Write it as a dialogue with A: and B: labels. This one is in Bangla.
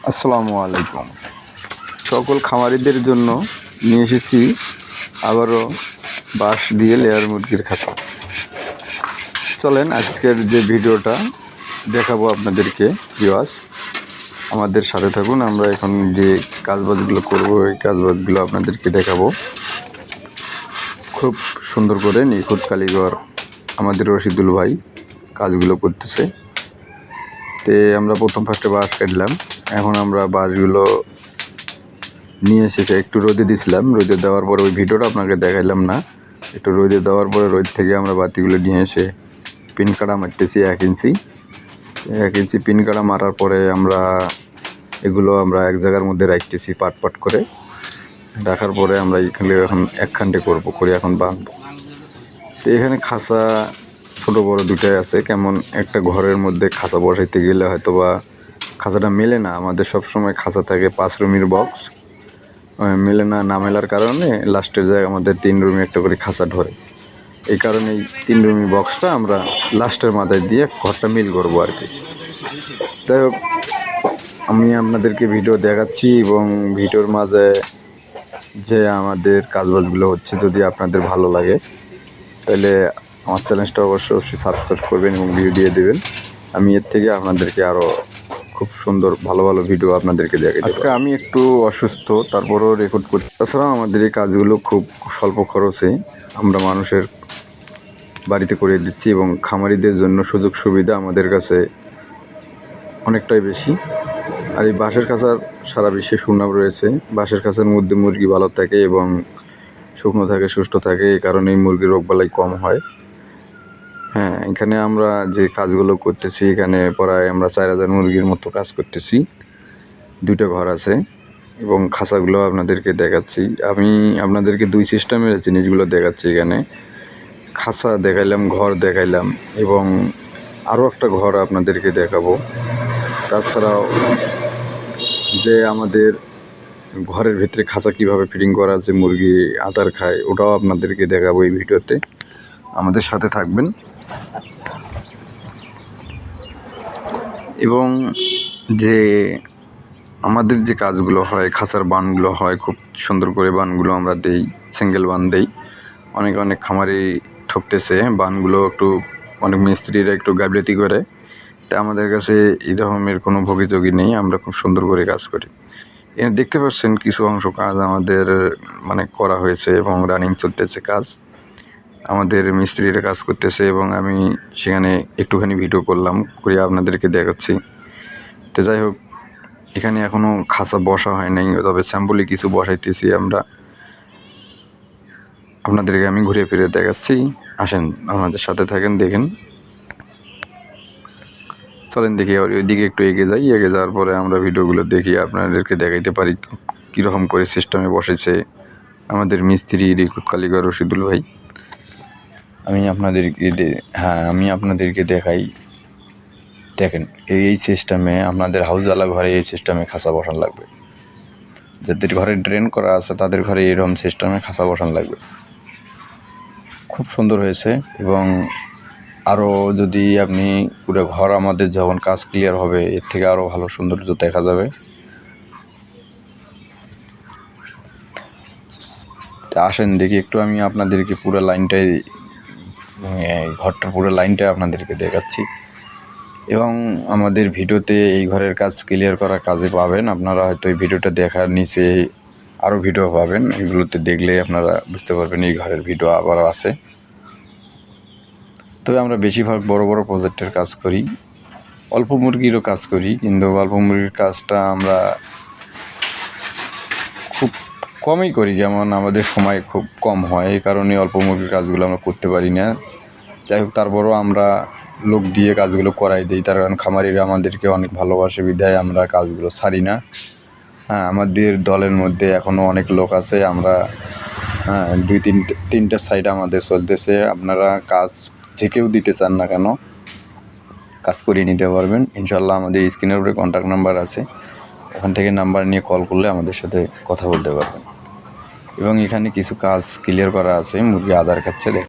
A: আসসালামু আলাইকুম। সকল খামারিদের জন্য নিয়ে এসেছি আবারও বাঁশ দিয়ে লেয়ার মুরগির খাঁচা। চলেন আজকের যে ভিডিওটা দেখাবো আপনাদেরকে ভিউয়ার্স, আমাদের সাথে থাকুন। আমরা এখন যে কাজবাজগুলো করব এই কাজবাজগুলো আপনাদেরকে দেখাবো। খুব সুন্দর করে নিখুঁত কারিগর আমাদের রশিদুল ভাই কাজগুলো করতেছে। তে আমরা ফার্স্টে বাঁশ কাটলাম। এখন আমরা বাঁশগুলো নিয়ে এসে একটু রোদে দিয়েছিলাম। রোদে দেওয়ার পরে ওই ভিডিওটা আপনাকে দেখাইলাম না। একটু রোদে দেওয়ার পরে রোদ থেকে আমরা বাতিগুলো নিয়ে এসে পিন কাটা মারতেছি 1 ইঞ্চি পিন কাটা মারার পরে এগুলো আমরা এক জায়গার মধ্যে রাখতেছি পাট পাট করে। রাখার পরে আমরা এখানে এখন একখান্ডে করে এখন বাঁধবো। তো এখানে খাঁচা ছোটো বড় দুটাই আছে। কেমন একটা ঘরের মধ্যে খাঁচা বসাইতে গেলে হয়তো বা খাঁচাটা মেলে না। আমাদের সবসময় খাঁচা থাকে 5 রুমের বক্স, মেলে না মেলার কারণে লাস্টের জায়গায় আমাদের 3 রুমে একটা করে খাঁচা ধরে। এই কারণে এই 3 রুমি বক্সটা আমরা লাস্টের মাথায় দিয়ে ঘরটা মিল করবো আর কি। যাই হোক, আমি আপনাদেরকে ভিডিও দেখাচ্ছি এবং ভিডিওর মাঝে যে আমাদের কাজবাজগুলো হচ্ছে যদি আপনাদের ভালো লাগে তাহলে আমার চ্যানেলটা অবশ্যই সাবস্ক্রাইব করবেন এবং ভিডিও দিয়ে দেবেন। আমি এর থেকে আপনাদেরকে আরও খুব সুন্দর ভালো ভিডিও আপনাদেরকে দেখাই। আজকে আমি একটু অসুস্থ, তারপরেও রেকর্ড করছি। তাছাড়াও আমাদের এই কাজগুলো খুব স্বল্প খরচে আমরা মানুষের বাড়িতে করে দিচ্ছি এবং খামারিদের জন্য সুযোগ সুবিধা আমাদের কাছে অনেকটাই বেশি। আর এই বাঁশের খাঁচার সারা বিশ্বে সুনাম রয়েছে। বাঁশের খাঁচার মধ্যে মুরগি ভালো থাকে এবং শুকনো থাকে, সুস্থ থাকে। এই কারণে মুরগির রোগবালাই কম হয়। হ্যাঁ, এখানে আমরা যে কাজগুলো করতেছি, এখানে প্রায় আমরা 4000 মুরগির মতো কাজ করতেছি। 2টা ঘর আছে এবং খাঁচাগুলো আপনাদেরকে দেখাচ্ছি। আমি আপনাদেরকে 2 সিস্টেমের জিনিসগুলো দেখাচ্ছি। এখানে খাঁচা দেখাইলাম, ঘর দেখাইলাম এবং আরও একটা ঘর আপনাদেরকে দেখাবো। তাছাড়াও যে আমাদের ঘরের ভিতরে খাঁচা কীভাবে ফিটিং করা আছে, মুরগি আদার খায়, ওটাও আপনাদেরকে দেখাবো এই ভিডিওতে। আমাদের সাথে থাকবেন। এবং যে আমাদের যে কাজগুলো হয়, খাঁচার বানগুলো হয়, খুব সুন্দর করে বানগুলো আমরা দেই, সিঙ্গেল বান দেই। অনেক খামারি ঠকতেছে বানগুলো, একটু অনেক মিস্ত্রিরা একটু গাফিলতি করে। তা আমাদের কাছে এই রকমের কোনো ভোগীযোগী নেই, আমরা খুব সুন্দর করে কাজ করি। দেখতে পাচ্ছেন কিছু অংশ কাজ আমাদের করা হয়েছে এবং রানিং চলতেছে কাজ। আমাদের মিস্ত্রিরা কাজ করতেছে এবং আমি সেখানে একটুখানি ভিডিও করে আপনাদেরকে দেখাচ্ছি। তো যাই হোক, এখানে এখনও খাঁচা বসা হয় নাই, তবে স্যাম্পলি কিছু বসাইতেছি আমরা। আপনাদেরকে আমি ঘুরে ফিরে দেখাচ্ছি। আসেন আমাদের সাথে থাকেন, দেখেন। চলেন দেখি ওইদিকে একটু এগিয়ে যাই। এগিয়ে যাওয়ার পরে আমরা ভিডিওগুলো দেখি, আপনাদেরকে দেখাইতে পারি কীরকম করে সিস্টেমে বসেছে আমাদের মিস্ত্রি রিকুত কালিগর রশিদুল ভাই। আমি আপনাদেরকে দেখাই। দেখেন, এই সিস্টেমে আপনাদের হাউসওয়ালা ঘরে এই সিস্টেমে খাঁচা বসানো লাগবে। যাদের ঘরে ড্রেন করা আছে তাদের ঘরে এরকম সিস্টেমে খাঁচা বসানো লাগবে। খুব সুন্দর হয়েছে। এবং আরও যদি আপনি পুরো ঘর আমাদের যখন কাজ ক্লিয়ার হবে এর থেকে আরও ভালো সৌন্দর্য দেখা যাবে। তা আসেন দেখি একটু, আমি আপনাদেরকে পুরো লাইনটাই, ঘরটার পুরো লাইনটাই আপনাদেরকে দেখাচ্ছি। এবং আমাদের ভিডিওতে এই ঘরের কাজ ক্লিয়ার করা কাজে পাবেন আপনারা। হয়তো এই ভিডিওটা দেখার নিচে আরও ভিডিও পাবেন, এগুলোতে দেখলে আপনারা বুঝতে পারবেন এই ঘরের ভিডিও আবারও আছে। তবে আমরা বেশিরভাগ বড় প্রজেক্টের কাজ করি, অল্প মুরগিরও কাজ করি, কিন্তু অল্প মুরগির কাজটা আমরা খুব কমই করি। যেমন আমাদের সময় খুব কম হয়, এই কারণে অল্প মুরগির কাজগুলো আমরা করতে পারি না। যাই হোক, তারপরও আমরা লোক দিয়ে কাজগুলো করাই দিই, তার কারণ খামারিরা আমাদেরকে অনেক ভালোবাসে বিধায় আমরা কাজগুলো ছাড়ি না। হ্যাঁ, আমাদের দলের মধ্যে এখনও অনেক লোক আছে। আমরা 2-3টা সাইড আমাদের চলতেছে। আপনারা কাজ যে কেউ দিতে চান না কেন কাজ করিয়ে নিতে পারবেন ইনশাল্লাহ। আমাদের স্ক্রিনের উপরে কন্ট্যাক্ট নাম্বার আছে, ওখান থেকে নাম্বার নিয়ে কল করলে আমাদের সাথে কথা বলতে পারবেন। এবং এখানে কিছু কাজ ক্লিয়ার করা আছে, মুরগি আদার খাচ্ছে।